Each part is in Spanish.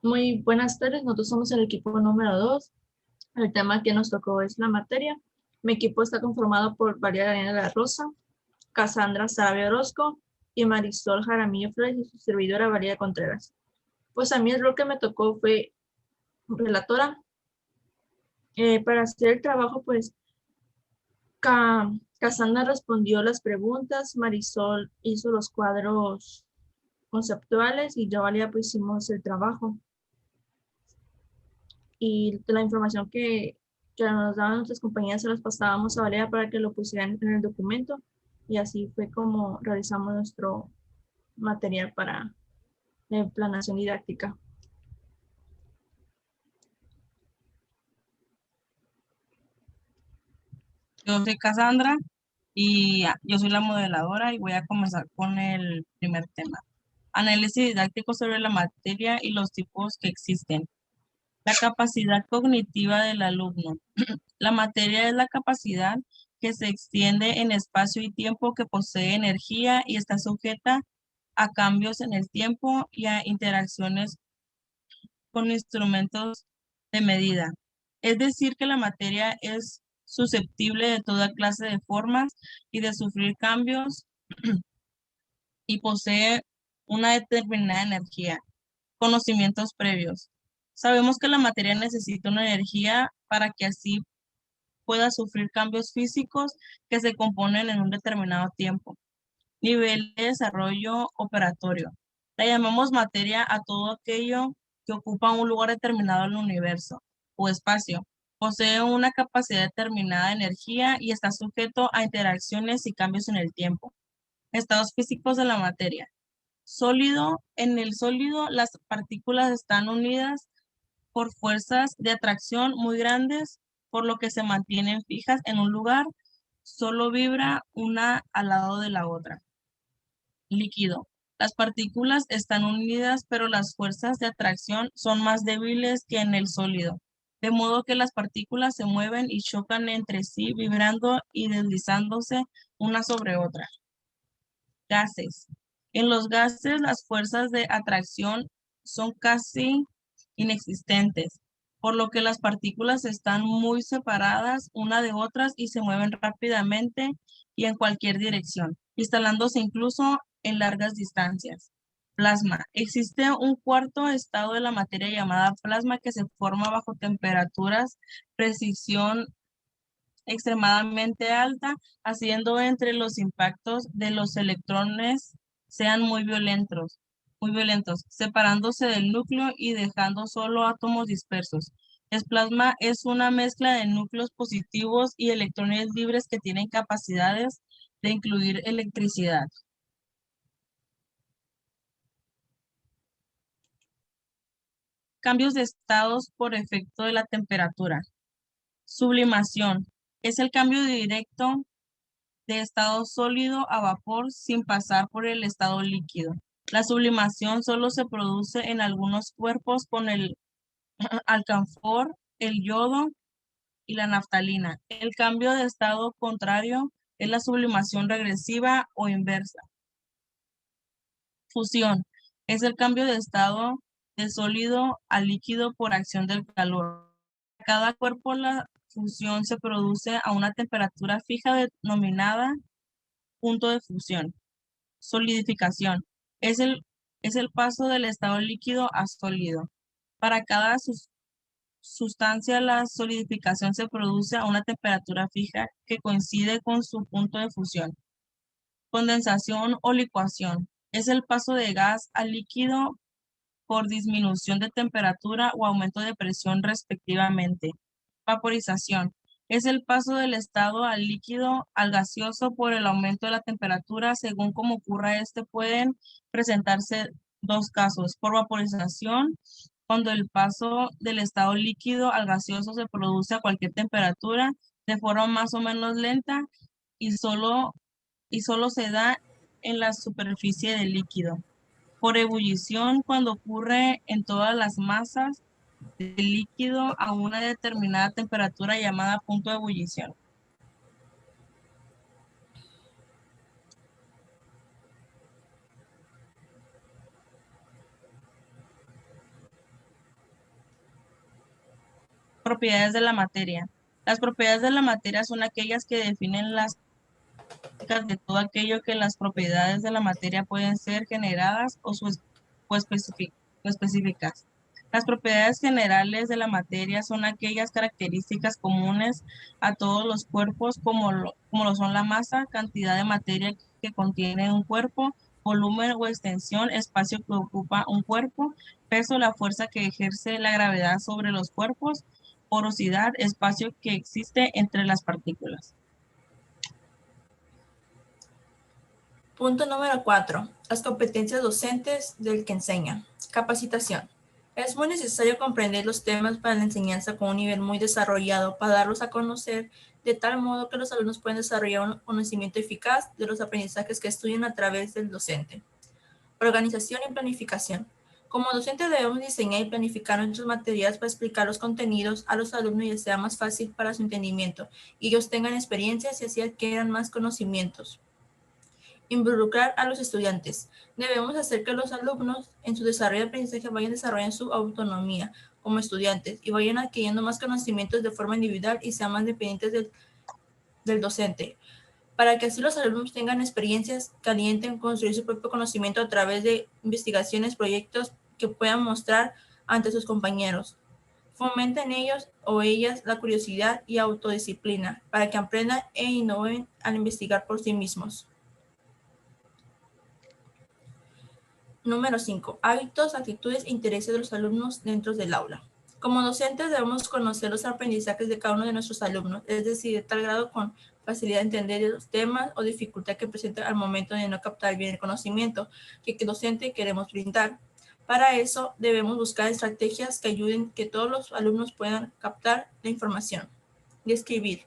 Muy buenas tardes, nosotros somos el equipo número 2. El tema que nos tocó es la materia. Mi equipo está conformado por María Elena de la Rosa, Cassandra Sarabia Orozco y Marisol Jaramillo Flores y su servidora María Contreras. Pues a mí el rol que me tocó fue relatora. Para hacer el trabajo, pues Cassandra respondió las preguntas, Marisol hizo los cuadros conceptuales y yo, Valía, pues hicimos el trabajo. Y la información que nos daban nuestras compañías se las pasábamos a Valeria para que lo pusieran en el documento y así fue como realizamos nuestro material para la planación didáctica. Yo soy Cassandra y yo soy la modeladora y voy a comenzar con el primer tema. Análisis didáctico sobre la materia y los tipos que existen. La capacidad cognitiva del alumno. La materia es la capacidad que se extiende en espacio y tiempo, que posee energía y está sujeta a cambios en el tiempo y a interacciones con instrumentos de medida. Es decir, que la materia es susceptible de toda clase de formas y de sufrir cambios y posee una determinada energía. Conocimientos previos. Sabemos que la materia necesita una energía para que así pueda sufrir cambios físicos que se componen en un determinado tiempo. Nivel de desarrollo operatorio. La llamamos materia a todo aquello que ocupa un lugar determinado en el universo o espacio. Posee una capacidad determinada de energía y está sujeto a interacciones y cambios en el tiempo. Estados físicos de la materia. Sólido. En el sólido, las partículas están unidas por fuerzas de atracción muy grandes, por lo que se mantienen fijas en un lugar, solo vibra una al lado de la otra. Líquido. Las partículas están unidas, pero las fuerzas de atracción son más débiles que en el sólido, de modo que las partículas se mueven y chocan entre sí, vibrando y deslizándose una sobre otra. Gases. En los gases, las fuerzas de atracción son casi inexistentes, por lo que las partículas están muy separadas una de otras y se mueven rápidamente y en cualquier dirección, instalándose incluso en largas distancias. Plasma. Existe un cuarto estado de la materia llamada plasma, que se forma bajo temperaturas, precisión extremadamente alta, haciendo entre los impactos de los electrones sean muy violentos, separándose del núcleo y dejando solo átomos dispersos. El plasma es una mezcla de núcleos positivos y electrones libres que tienen capacidades de incluir electricidad. Cambios de estados por efecto de la temperatura. Sublimación. Es el cambio directo de estado sólido a vapor sin pasar por el estado líquido. La sublimación solo se produce en algunos cuerpos con el alcanfor, el yodo y la naftalina. El cambio de estado contrario es la sublimación regresiva o inversa. Fusión es el cambio de estado de sólido a líquido por acción del calor. Cada cuerpo la fusión se produce a una temperatura fija denominada punto de fusión. Solidificación es el paso del estado líquido a sólido. Para cada sustancia, la solidificación se produce a una temperatura fija que coincide con su punto de fusión. Condensación o licuación es el paso de gas a líquido por disminución de temperatura o aumento de presión respectivamente. Vaporización es el paso del estado al líquido al gaseoso por el aumento de la temperatura. Según cómo ocurra este, pueden presentarse dos casos: por vaporización, cuando el paso del estado líquido al gaseoso se produce a cualquier temperatura de forma más o menos lenta y solo se da en la superficie del líquido. Por ebullición, cuando ocurre en todas las masas de líquido a una determinada temperatura llamada punto de ebullición. propiedades de la materia. Las propiedades de la materia son aquellas que definen las características de todo aquello que las propiedades de la materia pueden ser generadas o específicas. Las propiedades generales de la materia son aquellas características comunes a todos los cuerpos, como lo son la masa, cantidad de materia que contiene un cuerpo, volumen o extensión, espacio que ocupa un cuerpo, peso, la fuerza que ejerce la gravedad sobre los cuerpos, porosidad, espacio que existe entre las partículas. Punto número 4. Las competencias docentes del que enseña. Capacitación. Es muy necesario comprender los temas para la enseñanza con un nivel muy desarrollado para darlos a conocer de tal modo que los alumnos puedan desarrollar un conocimiento eficaz de los aprendizajes que estudian a través del docente. Organización y planificación. Como docente debemos diseñar y planificar nuestros materiales para explicar los contenidos a los alumnos y que sea más fácil para su entendimiento y ellos tengan experiencias y así adquieran más conocimientos. Involucrar a los estudiantes. Debemos hacer que los alumnos en su desarrollo de aprendizaje vayan desarrollando su autonomía como estudiantes y vayan adquiriendo más conocimientos de forma individual y sean más dependientes del docente, para que así los alumnos tengan experiencias que alienten construir su propio conocimiento a través de investigaciones, proyectos que puedan mostrar ante sus compañeros. Fomenten ellos o ellas la curiosidad y autodisciplina para que aprendan e innoven al investigar por sí mismos. Número 5. Hábitos, actitudes e intereses de los alumnos dentro del aula. Como docentes debemos conocer los aprendizajes de cada uno de nuestros alumnos, es decir, de tal grado con facilidad de entender los temas o dificultad que presentan al momento de no captar bien el conocimiento que el docente queremos brindar. Para eso debemos buscar estrategias que ayuden a que todos los alumnos puedan captar la información. Describir.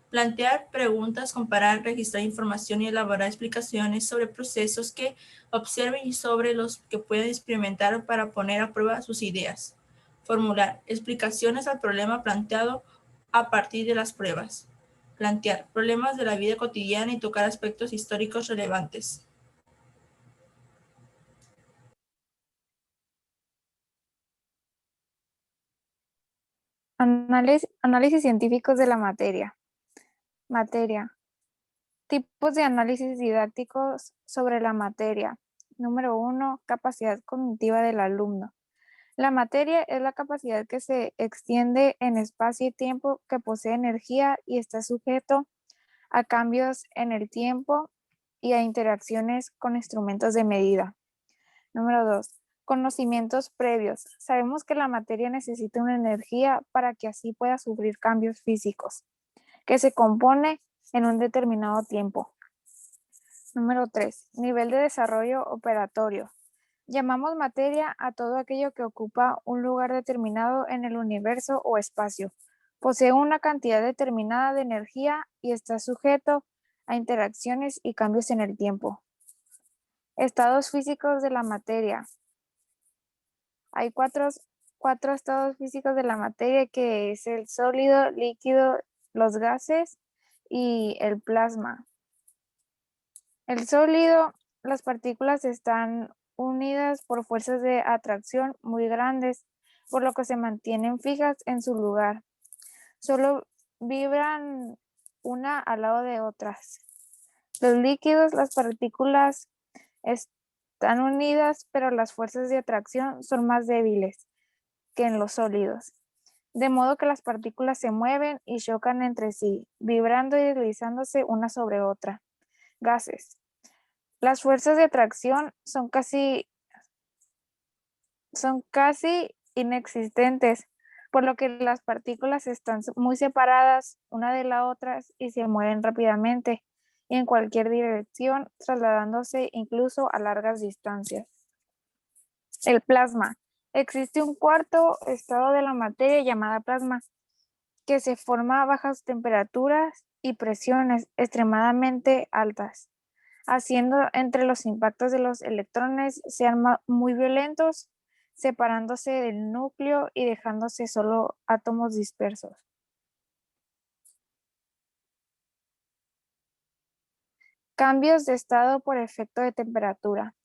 Plantear preguntas, comparar, registrar información y elaborar explicaciones sobre procesos que observen y sobre los que pueden experimentar para poner a prueba sus ideas. Formular explicaciones al problema planteado a partir de las pruebas. Plantear problemas de la vida cotidiana y tocar aspectos históricos relevantes. Análisis científicos de la materia. Materia. Tipos de análisis didácticos sobre la materia. Número 1. Capacidad cognitiva del alumno. La materia es la capacidad que se extiende en espacio y tiempo, que posee energía y está sujeto a cambios en el tiempo y a interacciones con instrumentos de medida. Número 2. Conocimientos previos. Sabemos que la materia necesita una energía para que así pueda sufrir cambios físicos, que se compone en un determinado tiempo. Número 3. Nivel de desarrollo operatorio. Llamamos materia a todo aquello que ocupa un lugar determinado en el universo o espacio. Posee una cantidad determinada de energía y está sujeto a interacciones y cambios en el tiempo. Estados físicos de la materia. Hay cuatro estados físicos de la materia, que es el sólido, líquido, los gases y el plasma. El sólido, las partículas están unidas por fuerzas de atracción muy grandes, por lo que se mantienen fijas en su lugar. Solo vibran una al lado de otras. Los líquidos, las partículas están unidas, pero las fuerzas de atracción son más débiles que en los sólidos, de modo que las partículas se mueven y chocan entre sí, vibrando y deslizándose una sobre otra. Gases. Las fuerzas de atracción son casi inexistentes, por lo que las partículas están muy separadas una de la otra y se mueven rápidamente y en cualquier dirección, trasladándose incluso a largas distancias. El plasma. Existe un cuarto estado de la materia llamada plasma, que se forma a bajas temperaturas y presiones extremadamente altas, haciendo entre los impactos de los electrones sean muy violentos, separándose del núcleo y dejándose solo átomos dispersos. Cambios de estado por efecto de temperatura.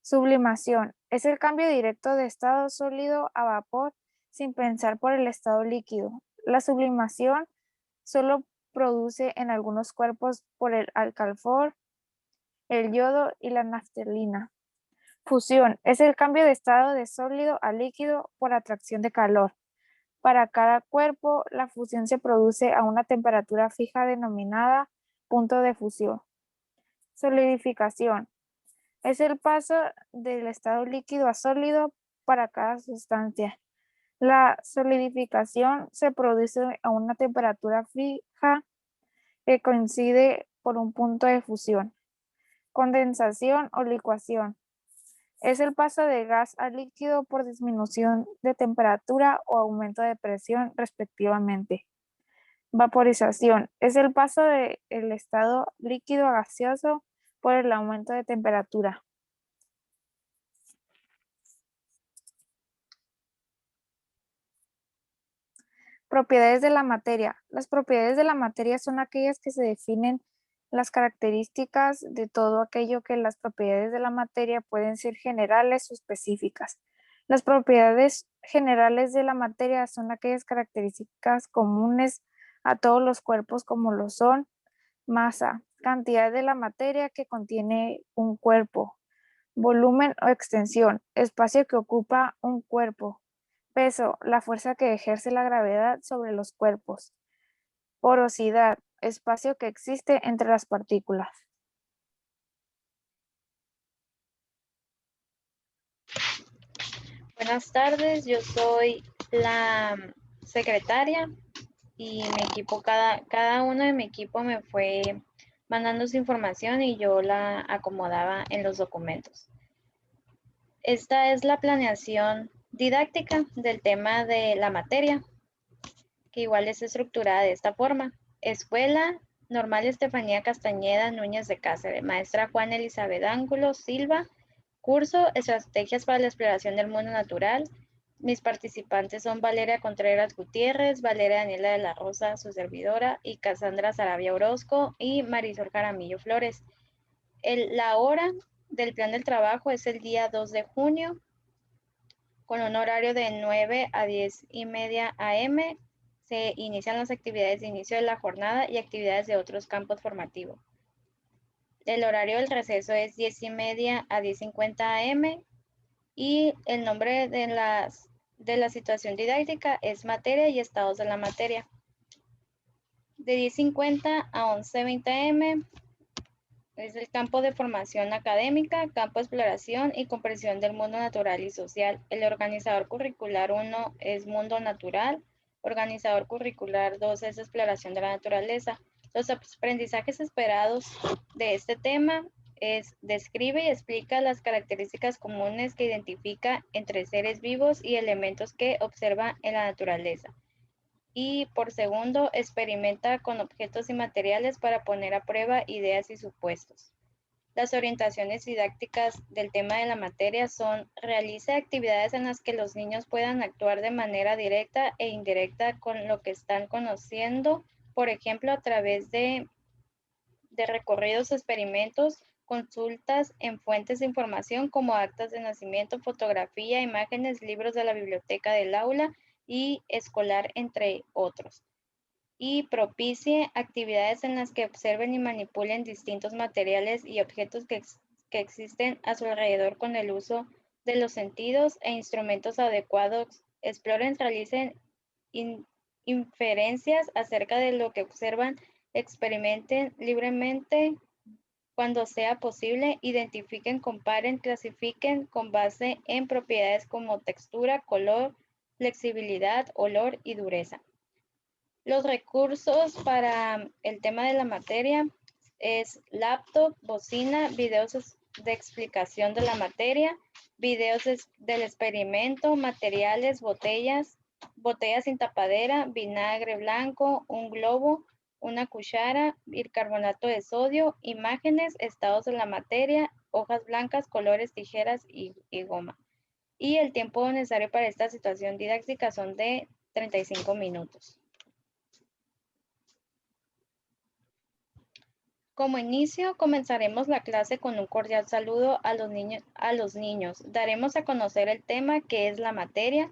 Sublimación. Es el cambio directo de estado sólido a vapor sin pensar por el estado líquido. La sublimación solo produce en algunos cuerpos por el alcanfor, el yodo y la naftalina. Fusión es el cambio de estado de sólido a líquido por atracción de calor. Para cada cuerpo, la fusión se produce a una temperatura fija denominada punto de fusión. Solidificación es el paso del estado líquido a sólido para cada sustancia. La solidificación se produce a una temperatura fija que coincide por un punto de fusión. Condensación o licuación es el paso de gas a líquido por disminución de temperatura o aumento de presión respectivamente. Vaporización es el paso del estado líquido a gaseoso por el aumento de temperatura. Propiedades de la materia. Las propiedades de la materia son aquellas que se definen las características de todo aquello que las propiedades de la materia pueden ser generales o específicas. Las propiedades generales de la materia son aquellas características comunes a todos los cuerpos como lo son masa, cantidad de la materia que contiene un cuerpo, volumen o extensión, espacio que ocupa un cuerpo, peso, la fuerza que ejerce la gravedad sobre los cuerpos, porosidad, espacio que existe entre las partículas. Buenas tardes, yo soy la secretaria y mi equipo, cada uno de mi equipo me fue mandando su información y yo la acomodaba en los documentos. Esta es la planeación didáctica del tema de la materia, que igual es estructurada de esta forma. Escuela Normal Estefanía Castañeda Núñez de Cáceres, maestra Juana Elizabeth Ángulo Silva, curso Estrategias para la Exploración del Mundo Natural. Mis participantes son Valeria Contreras Gutiérrez, Valeria Daniela de la Rosa, su servidora, y Cassandra Sarabia Orozco y Marisol Jaramillo Flores. La hora del plan del trabajo es el día 2 de junio, con un horario de 9 a 10:30 a.m. Se inician las actividades de inicio de la jornada y actividades de otros campos formativos. El horario del receso es 10:30 a 10:50 a.m. y el nombre de la situación didáctica es materia y estados de la materia. De 10:50 a 11:20 a.m. es el campo de formación académica, campo de exploración y comprensión del mundo natural y social. El organizador curricular 1 es mundo natural, organizador curricular 2 es exploración de la naturaleza. Los aprendizajes esperados de este tema es describe y explica las características comunes que identifica entre seres vivos y elementos que observa en la naturaleza. Y por segundo, experimenta con objetos y materiales para poner a prueba ideas y supuestos. Las orientaciones didácticas del tema de la materia son: realiza actividades en las que los niños puedan actuar de manera directa e indirecta con lo que están conociendo, por ejemplo, a través de recorridos, experimentos, consultas en fuentes de información como actas de nacimiento, fotografía, imágenes, libros de la biblioteca del aula y escolar, entre otros. Y propicie actividades en las que observen y manipulen distintos materiales y objetos que existen a su alrededor con el uso de los sentidos e instrumentos adecuados. Exploren, realicen inferencias acerca de lo que observan, experimenten libremente cuando sea posible, identifiquen, comparen, clasifiquen con base en propiedades como textura, color, flexibilidad, olor y dureza. Los recursos para el tema de la materia es laptop, bocina, videos de explicación de la materia, videos del experimento, materiales, botellas sin tapadera, vinagre blanco, un globo, una cuchara, bicarbonato de sodio, imágenes, estados de la materia, hojas blancas, colores, tijeras y goma. Y el tiempo necesario para esta situación didáctica son de 35 minutos. Como inicio, comenzaremos la clase con un cordial saludo a los niños. Daremos a conocer el tema, que es la materia,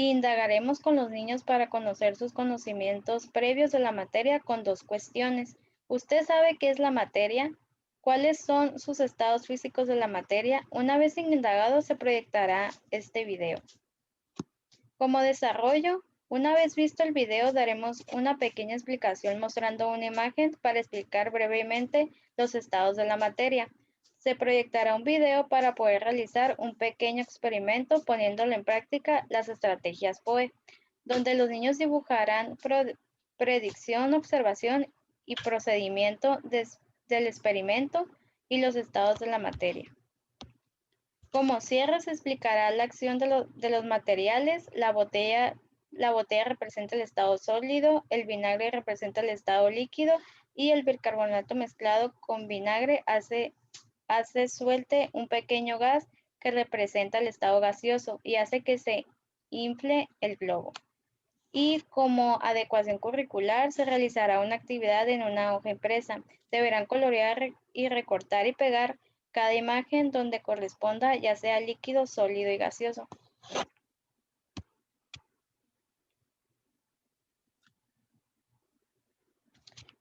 Indagaremos con los niños para conocer sus conocimientos previos de la materia con 2 cuestiones. ¿Usted sabe qué es la materia? ¿Cuáles son sus estados físicos de la materia? Una vez indagado, se proyectará este video. Como desarrollo, una vez visto el video, daremos una pequeña explicación mostrando una imagen para explicar brevemente los estados de la materia. Se proyectará un video para poder realizar un pequeño experimento poniéndolo en práctica las estrategias POE, donde los niños dibujarán predicción, observación y procedimiento del experimento y los estados de la materia. Como cierre se explicará la acción de los materiales. La botella representa el estado sólido, el vinagre representa el estado líquido y el bicarbonato mezclado con vinagre hace suelte un pequeño gas que representa el estado gaseoso y hace que se infle el globo. Y como adecuación curricular se realizará una actividad en una hoja impresa. Deberán colorear y recortar y pegar cada imagen donde corresponda, ya sea líquido, sólido y gaseoso.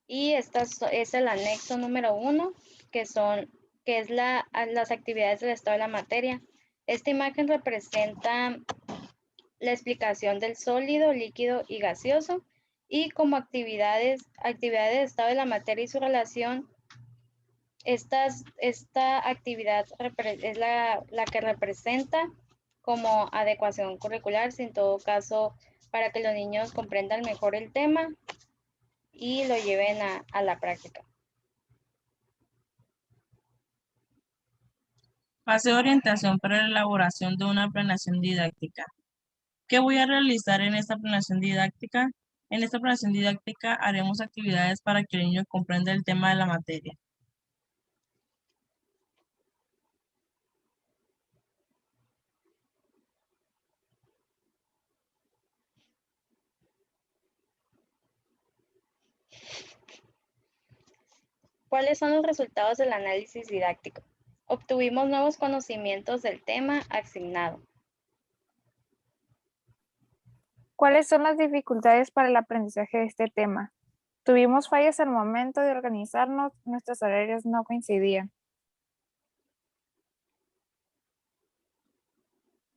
Y es el anexo número 1, que es las actividades del estado de la materia. Esta imagen representa la explicación del sólido, líquido y gaseoso. Y como actividades de estado de la materia y su relación, esta actividad es la que representa como adecuación curricular, en todo caso, para que los niños comprendan mejor el tema y lo lleven a la práctica. Fase de orientación para la elaboración de una planeación didáctica. ¿Qué voy a realizar en esta planeación didáctica? En esta planeación didáctica haremos actividades para que el niño comprenda el tema de la materia. ¿Cuáles son los resultados del análisis didáctico? Obtuvimos nuevos conocimientos del tema asignado. ¿Cuáles son las dificultades para el aprendizaje de este tema? Tuvimos fallas al momento de organizarnos, nuestros horarios no coincidían.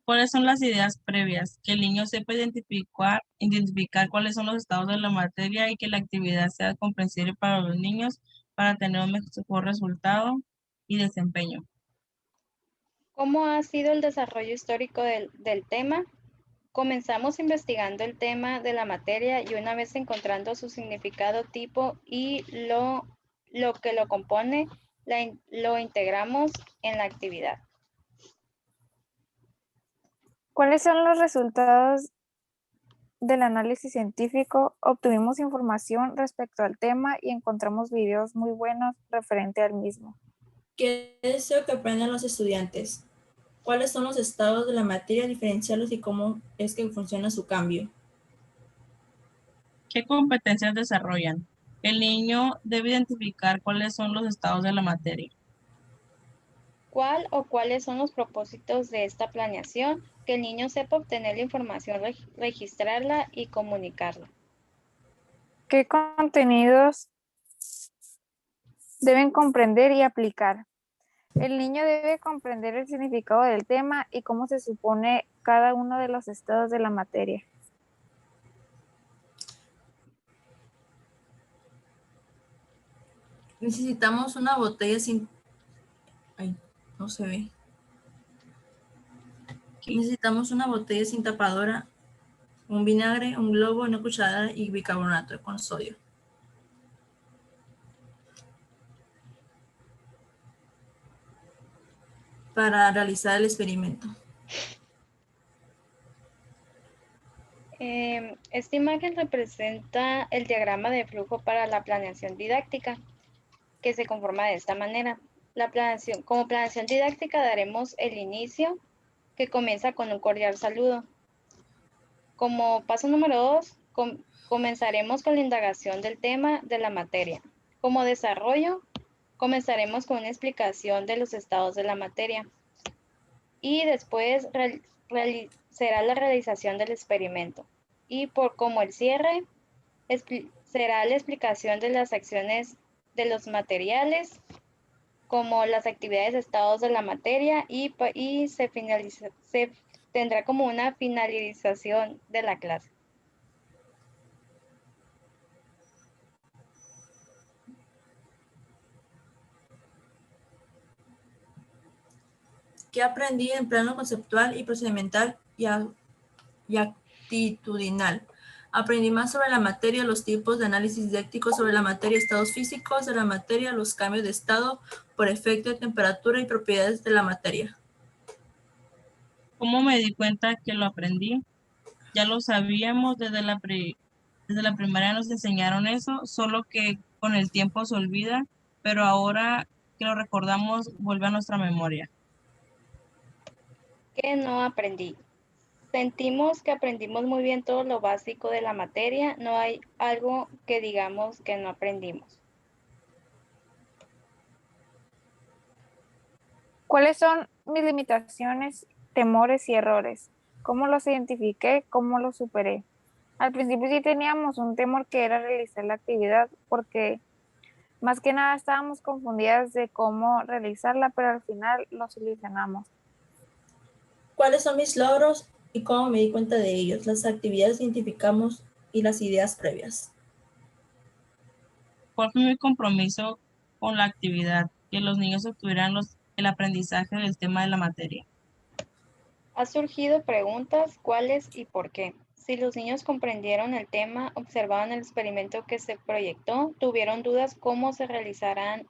¿Cuáles son las ideas previas? Que el niño sepa identificar cuáles son los estados de la materia y que la actividad sea comprensible para los niños para tener un mejor resultado y desempeño. ¿Cómo ha sido el desarrollo histórico del tema? Comenzamos investigando el tema de la materia y una vez encontrando su significado, tipo y lo que lo compone, lo integramos en la actividad. ¿Cuáles son los resultados del análisis científico? Obtuvimos información respecto al tema y encontramos videos muy buenos referente al mismo. ¿Qué deseo que aprendan los estudiantes? ¿Cuáles son los estados de la materia, diferenciarlos y cómo es que funciona su cambio? ¿Qué competencias desarrollan? El niño debe identificar cuáles son los estados de la materia. ¿Cuál o cuáles son los propósitos de esta planeación? Que el niño sepa obtener la información, registrarla y comunicarla. ¿Qué contenidos deben comprender y aplicar? El niño debe comprender el significado del tema y cómo se supone cada uno de los estados de la materia. Necesitamos una botella sin... Ay, no se ve. Necesitamos una botella sin tapadora, un vinagre, un globo, una cucharada y bicarbonato con sodio. Para realizar el experimento. Esta imagen representa el diagrama de flujo para la planeación didáctica, que se conforma de esta manera. Como planeación didáctica daremos el inicio, que comienza con un cordial saludo. Como paso número 2, comenzaremos con la indagación del tema de la materia. Como desarrollo, comenzaremos con una explicación de los estados de la materia. Y después será la realización del experimento. Y como el cierre, será la explicación de las acciones de los materiales, como las actividades estados de la materia y se tendrá como una finalización de la clase. ¿Qué aprendí en plano conceptual y procedimental y actitudinal? Aprendí más sobre la materia, los tipos de análisis didáctico sobre la materia, estados físicos de la materia, los cambios de estado por efecto de temperatura y propiedades de la materia. ¿Cómo me di cuenta que lo aprendí? Ya lo sabíamos desde la primaria nos enseñaron eso, solo que con el tiempo se olvida, pero ahora que lo recordamos vuelve a nuestra memoria. ¿Qué no aprendí? Sentimos que aprendimos muy bien todo lo básico de la materia, no hay algo que digamos que no aprendimos. ¿Cuáles son mis limitaciones, temores y errores? ¿Cómo los identifiqué? ¿Cómo los superé? Al principio sí teníamos un temor que era realizar la actividad porque más que nada estábamos confundidas de cómo realizarla, pero al final lo solucionamos. ¿Cuáles son mis logros y cómo me di cuenta de ellos? Las actividades que identificamos y las ideas previas. ¿Cuál fue mi compromiso con la actividad? Que los niños obtuvieran el aprendizaje del tema de la materia. Ha surgido preguntas, ¿cuáles y por qué? Si los niños comprendieron el tema, observaron el experimento que se proyectó, tuvieron dudas cómo se realizaran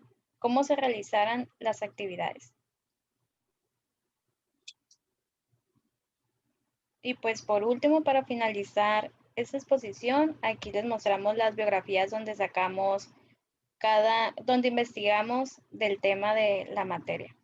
las actividades. Y pues por último, para finalizar esta exposición, aquí les mostramos las biografías donde sacamos donde investigamos del tema de la materia.